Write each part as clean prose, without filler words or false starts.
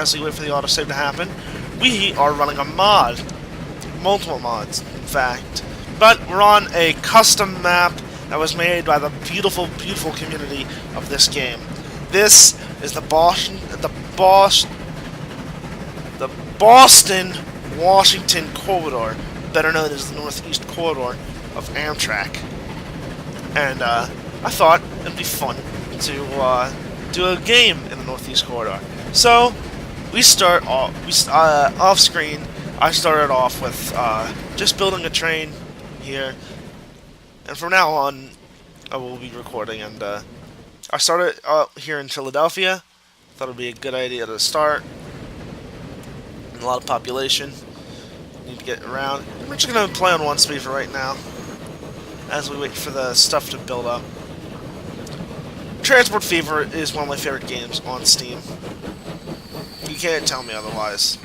as we wait for the autosave to happen, we are running a mod. Multiple mods, in fact. But we're on a custom map that was made by the beautiful, beautiful community of this game. This is the Boston, Washington corridor, better known as the Northeast corridor of Amtrak. And I thought it'd be fun to do a game in the Northeast corridor. So we start off screen. I started off with just building a train here, and from now on I will be recording. And I started here in Philadelphia. Thought it'd be a good idea to start. A lot of population. Need to get around. We're just gonna play on one speed for right now, as we wait for the stuff to build up. Transport Fever is one of my favorite games on Steam. You can't tell me otherwise.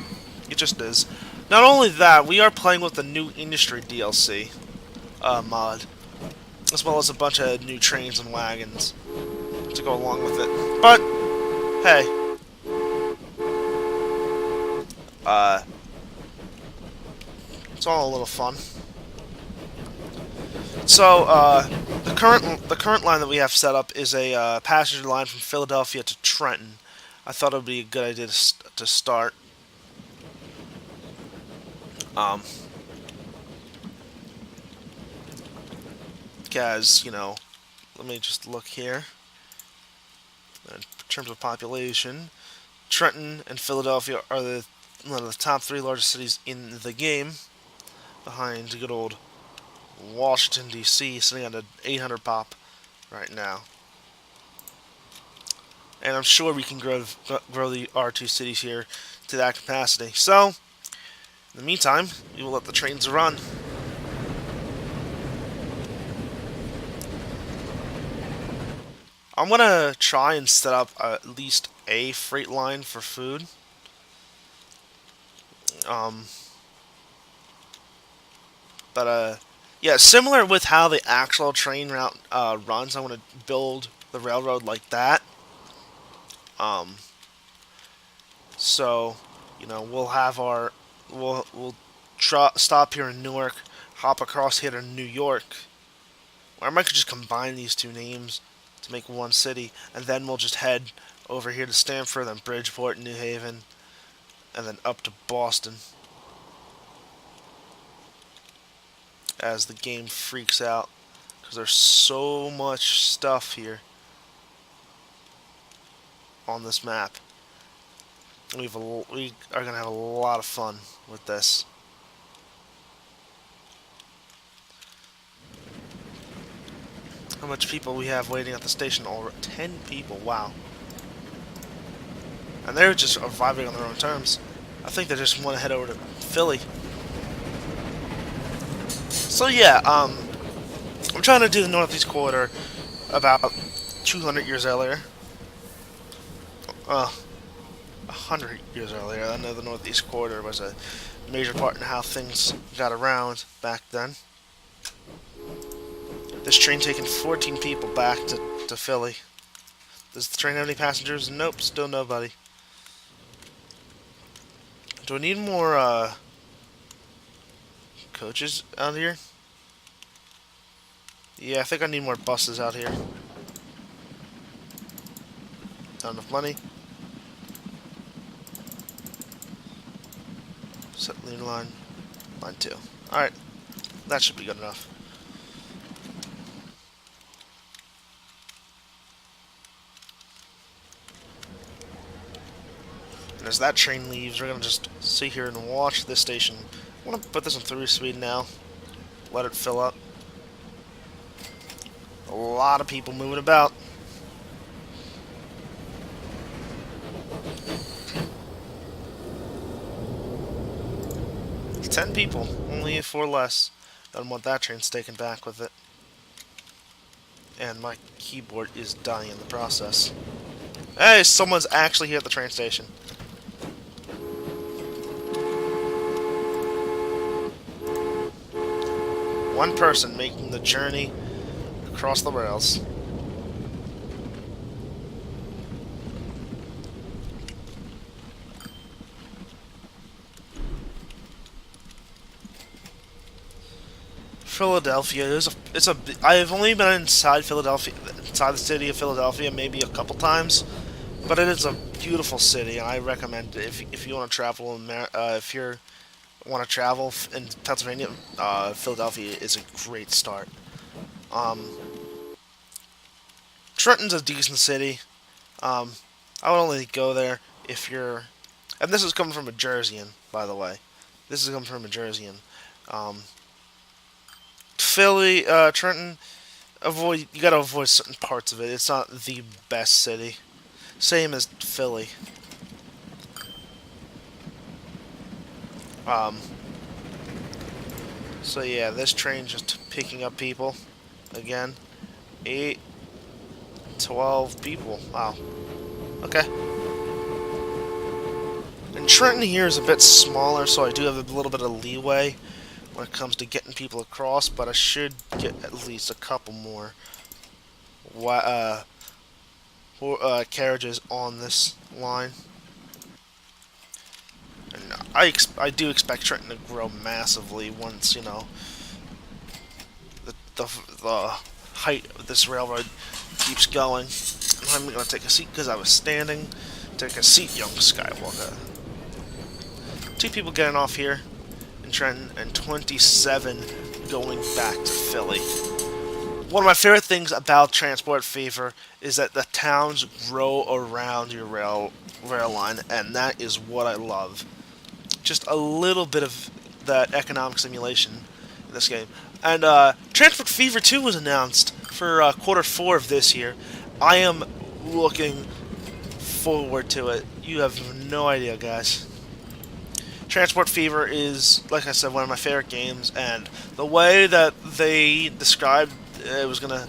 It just is. Not only that, we are playing with the new Industry DLC mod, as well as a bunch of new trains and wagons to go along with it. But, hey. It's all a little fun. So, the current line that we have set up is a passenger line from Philadelphia to Trenton. I thought it would be a good idea to start. Because, you know, let me just look here. In terms of population, Trenton and Philadelphia are one of the top 3 largest cities in the game, behind good old Washington, D.C., sitting at an 800 pop right now. And I'm sure we can grow our 2 cities here to that capacity. So, in the meantime, we will let the trains run. I'm gonna try and set up at least a freight line for food. Yeah, similar with how the actual train route runs, I want to build the railroad like that. So, you know, we'll have we'll stop here in Newark, hop across here to New York, or I might just combine these 2 names to make one city, and then we'll just head over here to Stamford, then Bridgeport, New Haven, and then up to Boston. As the game freaks out, because there's so much stuff here on this map. We are going to have a lot of fun with this. How much people we have waiting at the station? Over 10 people, wow. And they're just arriving on their own terms. I think they just want to head over to Philly. So yeah, I'm trying to do the Northeast Corridor about 200 years earlier. 100 years earlier. I know the Northeast Corridor was a major part in how things got around back then. This train taking 14 people back to Philly. Does the train have any passengers? Nope, still nobody. Do I need more coaches out here? Yeah, I think I need more buses out here. Not enough money. Set lead line. Line 2. Alright. That should be good enough. And as that train leaves, we're going to just sit here and watch this station. I'm going to put this on 3 speed now. Let it fill up. A lot of people moving about. It's 10 people, only 4 less. Don't want that train taken back with it. And my keyboard is dying in the process. Hey, someone's actually here at the train station. One person making the journey across the rails. Philadelphia is I've only been inside Philadelphia, inside the city of Philadelphia, maybe a couple times, but it is a beautiful city, and I recommend it if you want to travel in if you want to travel in Pennsylvania. Philadelphia is a great start. Um, Trenton's a decent city. Um, I would only go there if you're, and this is coming from a Jerseyan, by the way. This is coming from a Jerseyan. Um, Philly, Trenton, you gotta avoid certain parts of it. It's not the best city. Same as Philly. Um, so yeah, this train just picking up people again. 8, 12 people. Wow. Okay. And Trenton here is a bit smaller, so I do have a little bit of leeway when it comes to getting people across, but I should get at least a couple more carriages on this line. And I do expect Trenton to grow massively once, the height of this railroad keeps going. I'm going to take a seat because I was standing. Take a seat, young Skywalker. 2 people getting off here in Trenton, and 27 going back to Philly. One of my favorite things about Transport Fever is that the towns grow around your rail line, and that is what I love. Just a little bit of that economic simulation in this game. And Transport Fever 2 was announced for Q4 of this year. I am looking forward to it. You have no idea, guys. Transport Fever is, like I said, one of my favorite games, and the way that they described it was gonna,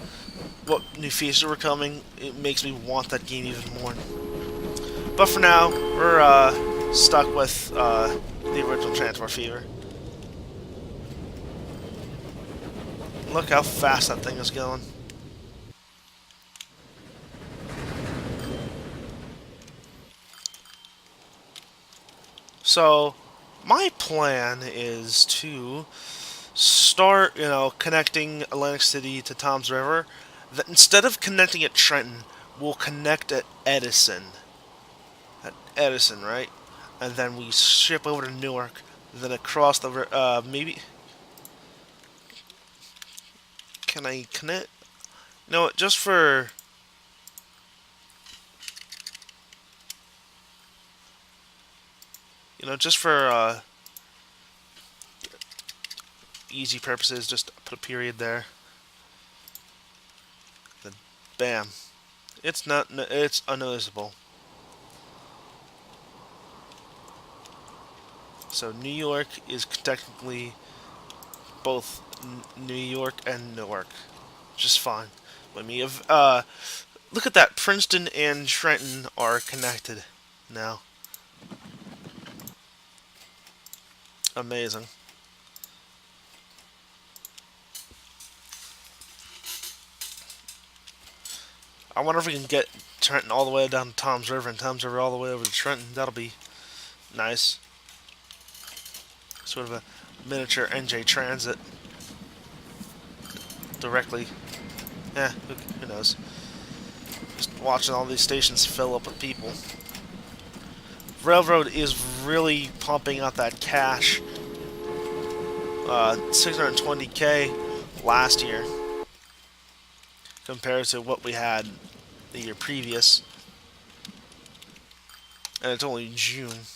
what new features were coming, it makes me want that game even more. But for now, we're stuck with the original Transport Fever. Look how fast that thing is going. So, my plan is to start, connecting Atlantic City to Tom's River. That instead of connecting at Trenton, we'll connect at Edison. At Edison, right? And then we ship over to Newark, then across the maybe. Can I connect? You know what? Just for easy purposes, just put a period there. Then, bam. It's unnoticeable. So New York is technically both New York and Newark, just fine. Let me look at that. Princeton and Trenton are connected now. Amazing. I wonder if we can get Trenton all the way down to Tom's River and Tom's River all the way over to Trenton. That'll be nice. Sort of a miniature NJ Transit. Directly. Yeah, who knows. Just watching all these stations fill up with people. Railroad is really pumping out that cash. 620K last year compared to what we had the year previous. And it's only June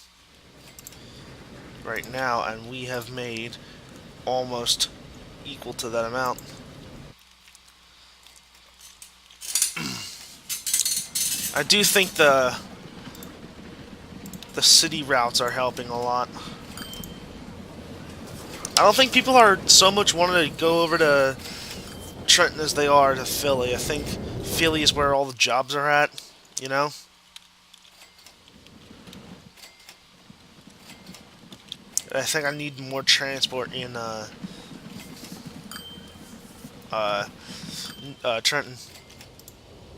right now, and we have made almost equal to that amount. I do think the city routes are helping a lot. I don't think people are so much wanting to go over to Trenton as they are to Philly. I think Philly is where all the jobs are at, I think I need more transport in Trenton.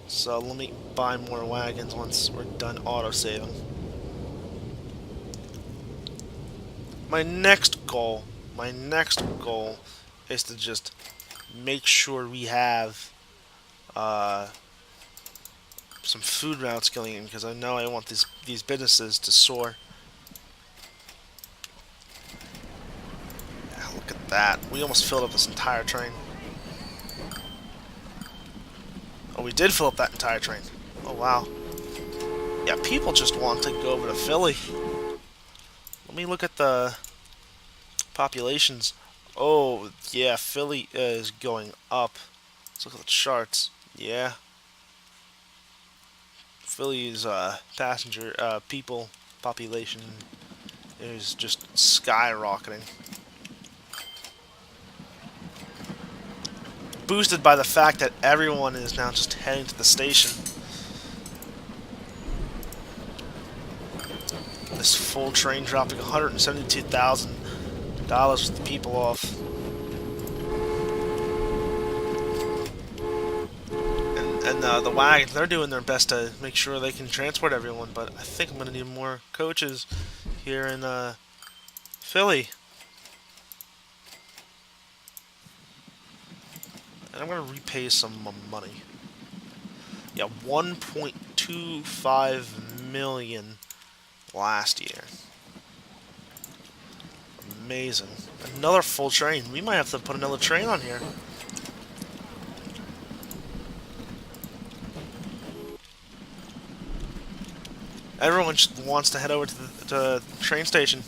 So let me buy more wagons once we're done auto-saving. My next goal is to just make sure we have uh, some food routes going in, because I know I want these businesses to soar. Yeah, look at that. We almost filled up this entire train. Oh, we did fill up that entire train. Oh, wow. Yeah, people just want to go over to Philly. Let me look at the populations. Oh, yeah, Philly is going up. Let's look at the charts. Yeah. Philly's passenger people population is just skyrocketing. Boosted by the fact that everyone is now just heading to the station. This full train dropping $172,000 with the people off. And the wagons, they're doing their best to make sure they can transport everyone, but I think I'm going to need more coaches here in Philly. And I'm going to repay some money. Yeah, 1.25 million last year. Amazing. Another full train. We might have to put another train on here. Everyone just wants to head over to the train station.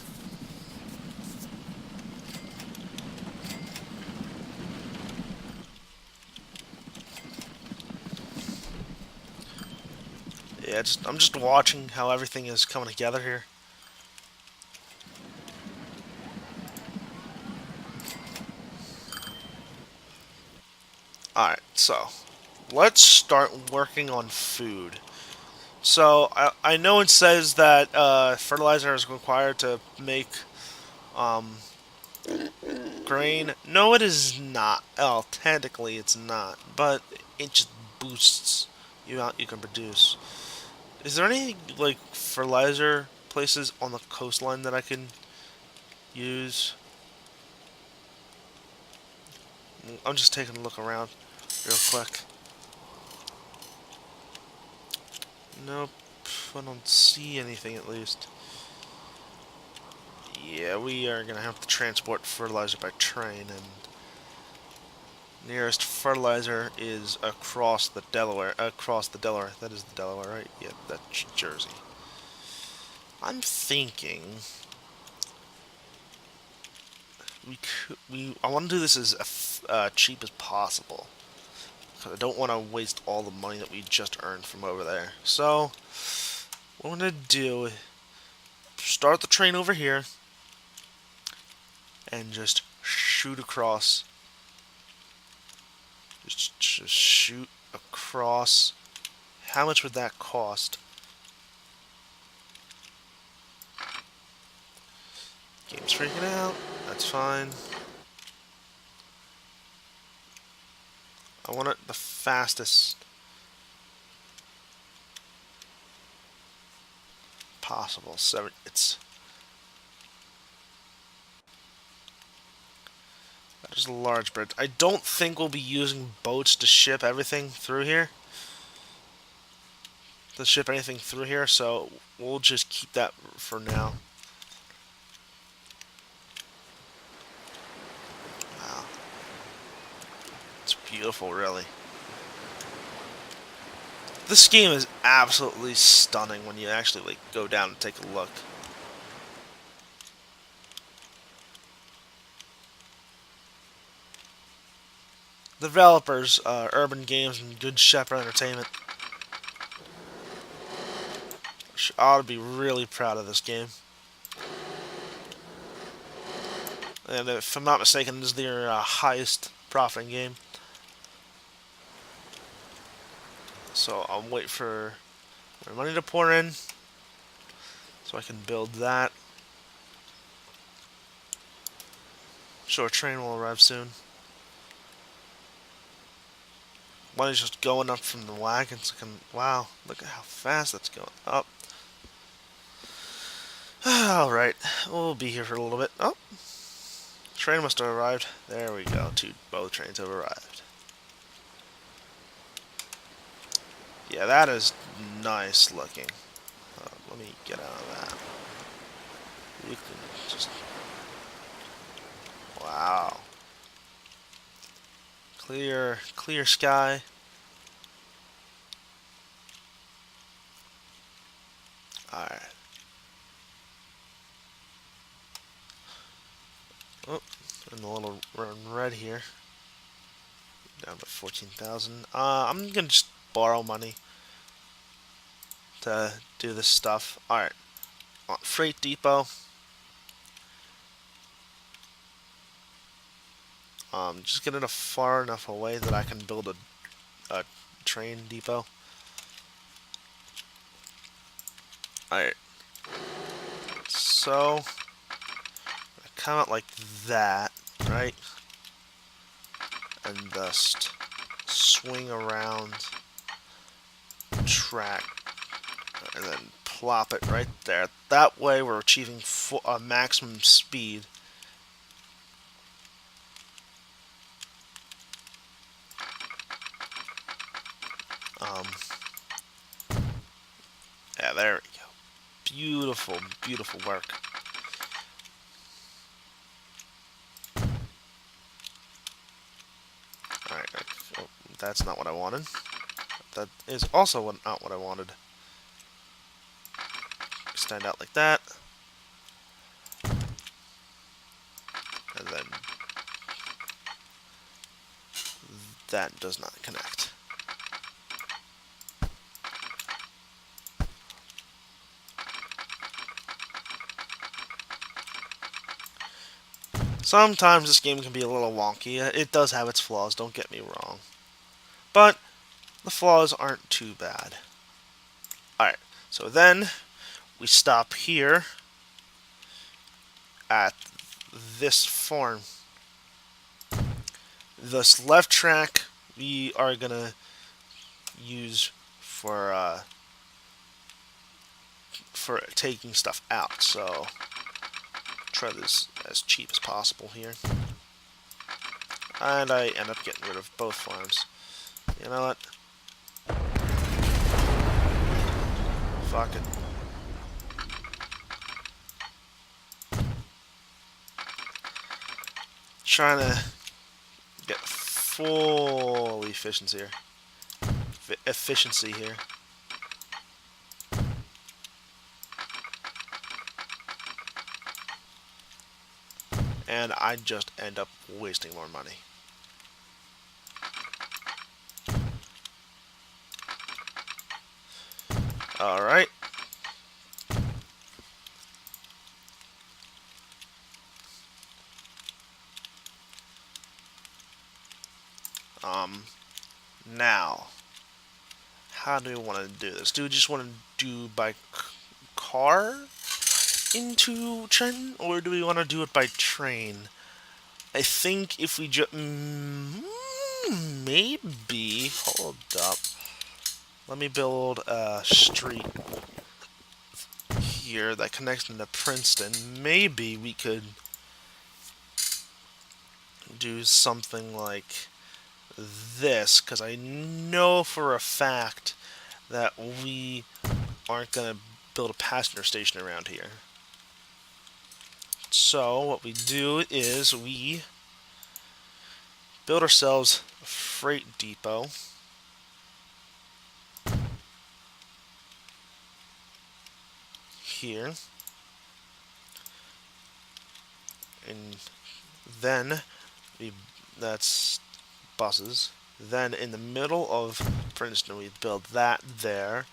Yeah, I'm just watching how everything is coming together here. Alright, so let's start working on food. So I know it says that fertilizer is required to make um, grain. No, it is not. Oh, technically it's not, but it just boosts you out you can produce. Is there any like fertilizer places on the coastline that I can use? I'm just taking a look around real quick. Nope, I don't see anything at least. Yeah, we are gonna have to transport fertilizer by train, and nearest fertilizer is across the Delaware. Across the Delaware. That is the Delaware, right? Yeah, that's Jersey. I'm thinking I want to do this as cheap as possible. I don't want to waste all the money that we just earned from over there. So, what I'm going to do is start the train over here and just shoot across. Just shoot across. How much would that cost? Game's freaking out. That's fine. I want it the fastest possible. So it's there's a large bridge. I don't think we'll be using boats to ship everything through here. To ship anything through here, so we'll just keep that for now. Wow. It's beautiful, really. This game is absolutely stunning when you actually like go down and take a look. Developers, Urban Games and Good Shepherd Entertainment, ought to be really proud of this game. And if I'm not mistaken, this is their highest profiting game. So I'll wait for my money to pour in so I can build that. Sure, train will arrive soon. Money's just going up from the wagons. Wow, look at how fast that's going up. Alright, we'll be here for a little bit. Oh, Train must have arrived. There we go. Both trains have arrived. Yeah, that is nice looking. Let me get out of that. You can just... Wow. Clear sky. Alright. Oh, and a little run red here. Down to 14,000. I'm gonna just borrow money to do this stuff. Alright. Freight depot. Just get it far enough away that I can build a train depot. Alright. So, I come out like that, right? And just swing around track and then plop it right there. That way we're achieving maximum speed. Yeah, there we go. Beautiful, beautiful work. Alright, oh, that's not what I wanted. That is also not what I wanted. Extend out like that. And then that does not connect. Sometimes this game can be a little wonky. It does have its flaws, don't get me wrong. But the flaws aren't too bad. Alright, so then we stop here at this farm. This left track we are gonna use for taking stuff out. So try this as cheap as possible here, and I end up getting rid of both farms. You know what? Fuck it. Trying to get full efficiency here. And I just end up wasting more money. Alright. Now, how do we want to do this? Do we just want to do by car into Trenton, or do we want to do it by train? I think if we just... maybe... Hold up. Let me build a street here that connects into Princeton. Maybe we could do something like this, because I know for a fact that we aren't going to build a passenger station around here. So what we do is we build ourselves a freight depot. Here. And then that's buses. Then in the middle of Princeton we build that there.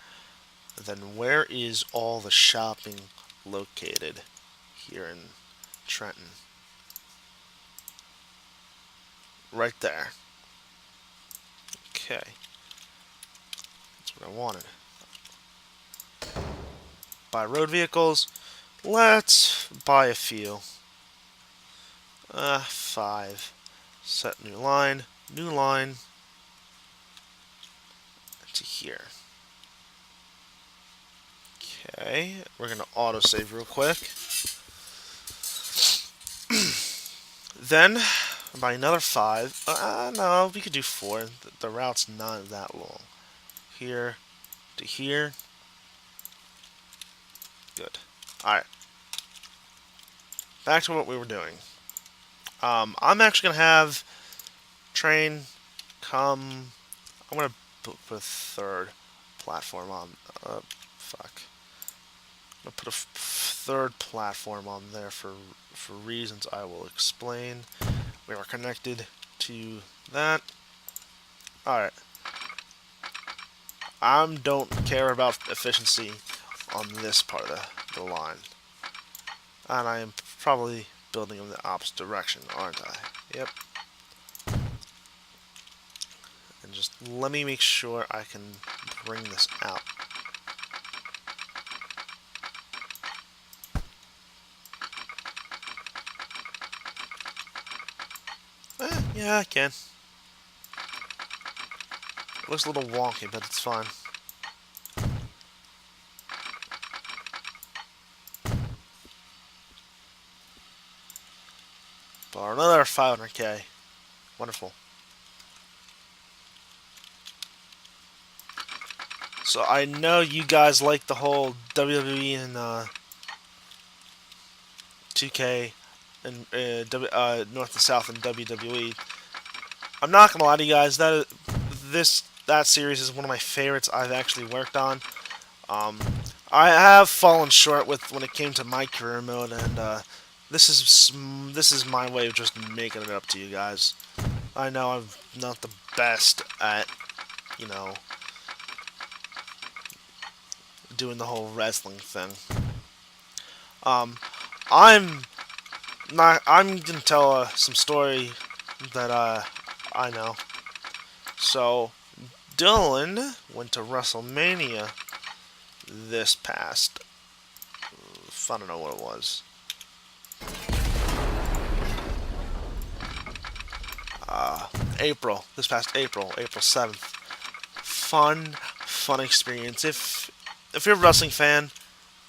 Then where is all the shopping located? Here in Trenton. Right there. Okay. That's what I wanted. Buy road vehicles. Let's buy a few. 5. Set new line. New line. To here. Okay. We're going to autosave real quick. Then, by another 5. No, we could do 4. The route's not that long. Here to here. Good. Alright. Back to what we were doing. I'm actually going to have train come... I'm going to put a third platform on... fuck. I'm going to put a third platform on there for reasons I will explain. We are connected to that. Alright. I don't care about efficiency on this part of the line. And I am probably building in the opposite direction, aren't I? Yep. And just let me make sure I can bring this out. Yeah, I can. It looks a little wonky, but it's fine. But another 500k. Wonderful. So I know you guys like the whole WWE and 2K and North and South and WWE. I'm not gonna lie to you guys, that series is one of my favorites I've actually worked on. I have fallen short with when it came to my career mode, and this is my way of just making it up to you guys. I know I'm not the best at, you know, doing the whole wrestling thing. I'm gonna tell some story that I know. So Dylan went to WrestleMania this past, I don't know what it was. April. This past April 7th. Fun experience. If you're a wrestling fan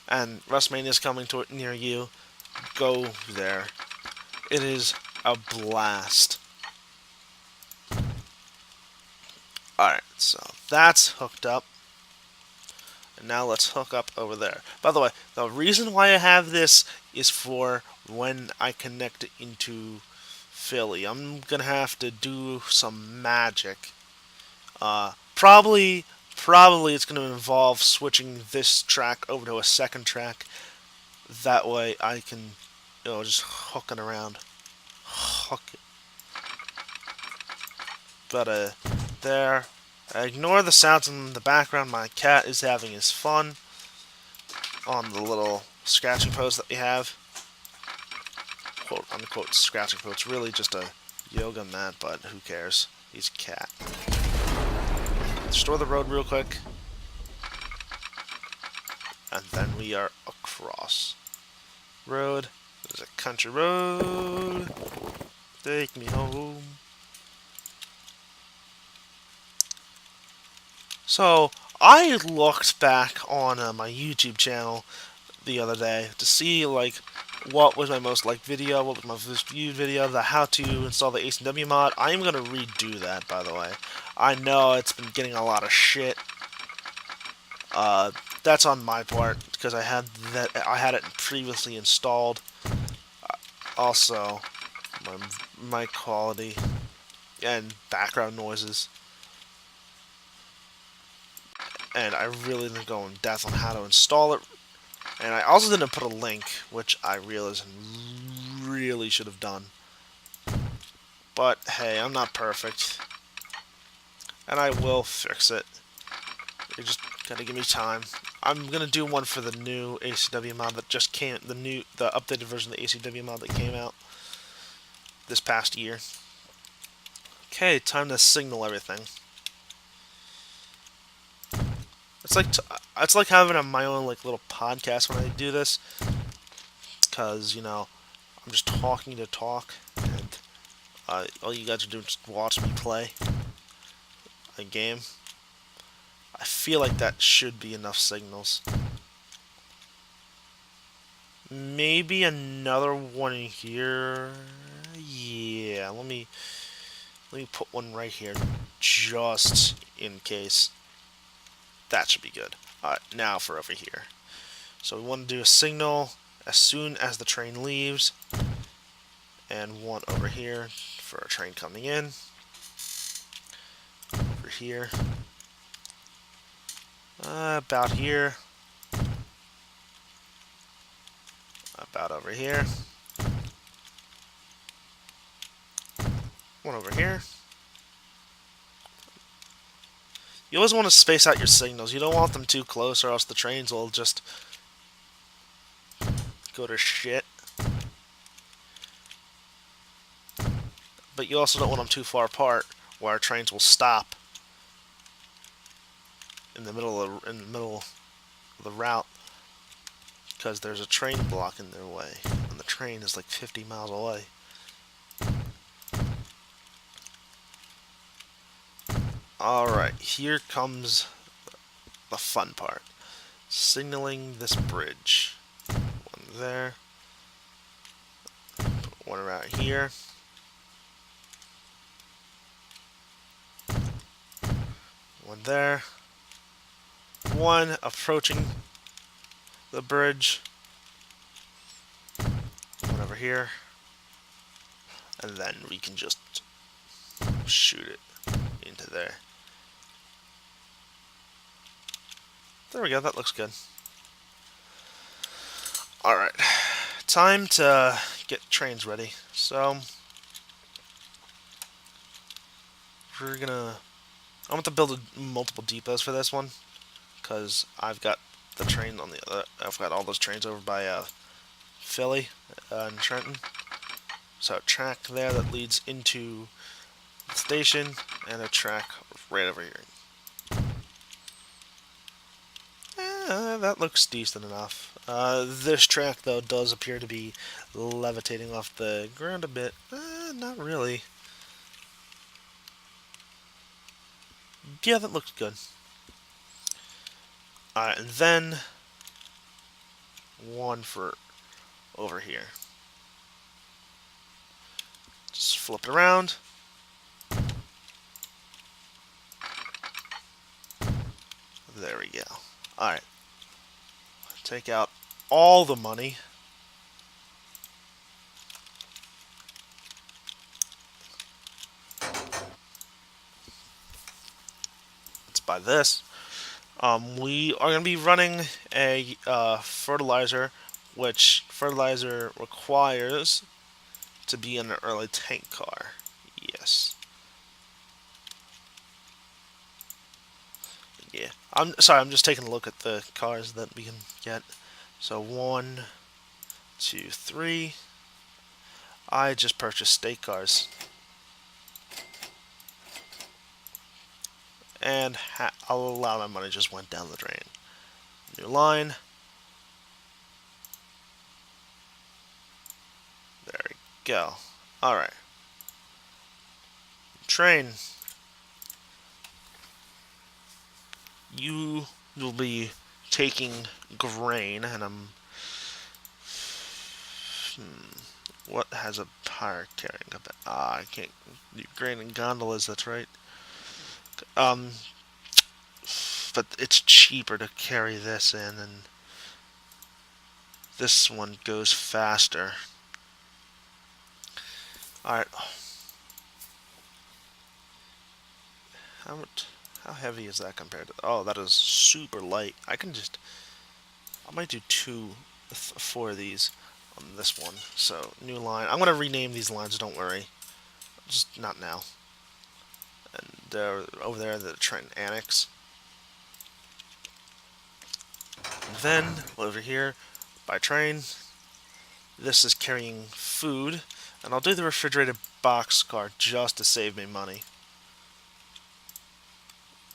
and WrestleMania is coming to near you, go there. It is a blast. Alright, so that's hooked up. And now let's hook up over there. By the way, the reason why I have this is for when I connect it into Philly. I'm gonna have to do some magic. Probably it's gonna involve switching this track over to a second track. That way I can, just hooking around. Hook it. But there. Ignore the sounds in the background. My cat is having his fun on the little scratching post that we have. Quote unquote scratching post. It's really just a yoga mat, but who cares? He's a cat. Restore the road real quick. And then we are across. Road. There's a country road. Take me home. So, I looked back on my YouTube channel the other day to see, like, what was my most liked video, what was my most viewed video, the how to install the ACW mod. I'm going to redo that, by the way. I know it's been getting a lot of shit. That's on my part, because I had it previously installed. Also, my mic quality and background noises. And I really didn't go in depth on how to install it. And I also didn't put a link, which I realized I really should have done. But hey, I'm not perfect. And I will fix it. You just gotta give me time. I'm gonna do one for the new ACW mod that just came, the updated version of the ACW mod that came out this past year. Okay, time to signal everything. It's like having my own little podcast when I do this, because I'm just talking to talk, and all you guys are doing is just watch me play a game. I feel like that should be enough signals. Maybe another one in here. Yeah, let me put one right here, just in case. That should be good. Alright, now for over here. So we want to do a signal as soon as the train leaves, and one over here for a train coming in. Over here. About here. About over here. One over here. You always want to space out your signals. You don't want them too close or else the trains will just go to shit. But you also don't want them too far apart where trains will stop in the middle of the route because there's a train blocking their way and the train is like 50 miles away. Alright, here comes the fun part. Signaling this bridge. One there. Put one around here. One there. One approaching the bridge. One over here. And then we can just shoot it into there. There we go, that looks good. Alright, time to get trains ready. So, we're gonna... I want to build multiple depots for this one, because I've got the train on the other... I've got all those trains over by Philly and Trenton. So, a track there that leads into the station, and a track right over here. That looks decent enough. This track, though, does appear to be levitating off the ground a bit. Not really. Yeah, that looks good. Alright, and then one for over here. Just flip it around. There we go. Alright. Take out all the money. Let's buy this. We are going to be running a fertilizer, which fertilizer requires to be in an early tank car. Yes. Yeah. I'm sorry, I'm just taking a look at the cars that we can get. So 1, 2, 3. I just purchased state cars. And a lot of my money just went down the drain. New line. There we go. Alright. Train. You will be taking grain, and I'm... what has a higher carrying capacity? I can't... Grain and gondolas, that's right. But it's cheaper to carry this in, and this one goes faster. Alright. How heavy is that compared to... Oh, that is super light. I might do 4 of these on this one. So, new line. I'm going to rename these lines, don't worry. Just not now. And over there, the Trenton Annex. And then, over here, by train, this is carrying food. And I'll do the refrigerated box car just to save me money.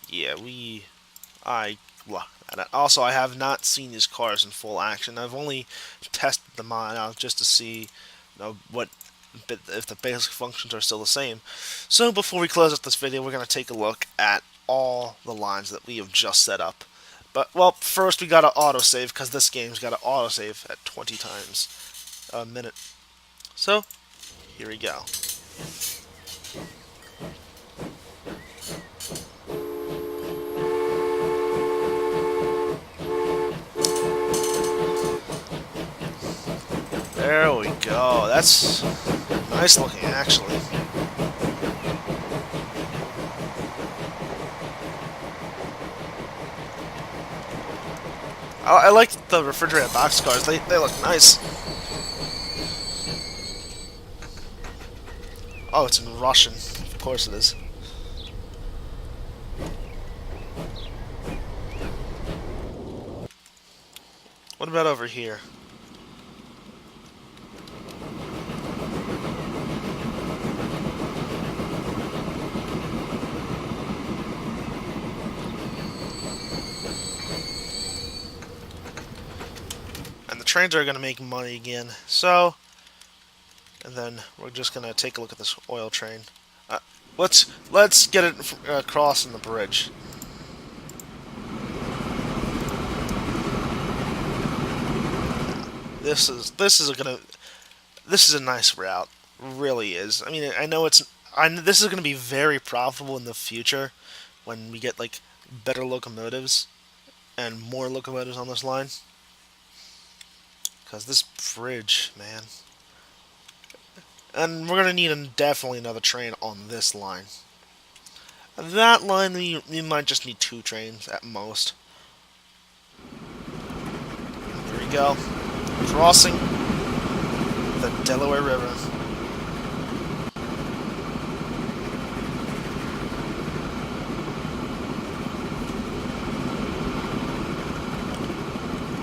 Yeah, also, I have not seen these cars in full action. I've only tested them out just to see, if the basic functions are still the same. So before we close up this video, we're going to take a look at all the lines that we have just set up. But, well, first we got to autosave, because this game's got to autosave at 20 times a minute. So, here we go. There we go. That's nice looking, actually. I like the refrigerated boxcars. They look nice. Oh, it's in Russian. Of course it is. What about over here? And the trains are going to make money again. So, and then we're just going to take a look at this oil train. Uh, let's get it crossing the bridge. This is a nice route. Really is. I mean, I know this is going to be very profitable in the future when we get like better locomotives and more locomotives on this line. Because this bridge, man. And we're going to need definitely another train on this line. That line, we might just need 2 trains at most. There we go. Crossing the Delaware River.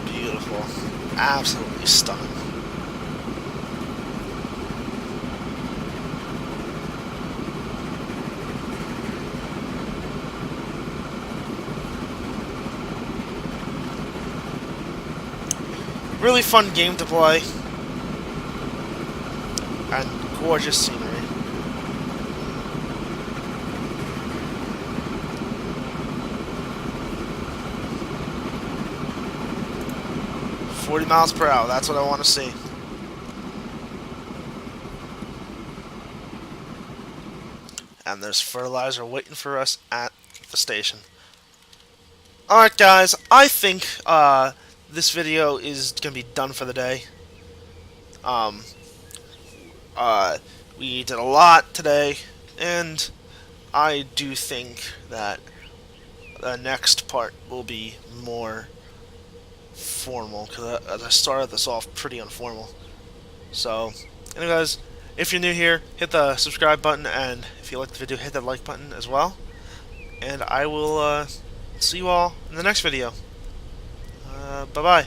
Beautiful. Absolutely stunning. Really fun game to play. And gorgeous scenery. "40 miles per hour, that's what I want to see. And there's fertilizer waiting for us at the station. Alright guys, I think this video is going to be done for the day. We did a lot today, and I do think that the next part will be more formal, because I started this off pretty informal. So, anyways, if you're new here, hit the subscribe button, and if you liked the video, hit that like button as well. And I will see you all in the next video. Bye-bye.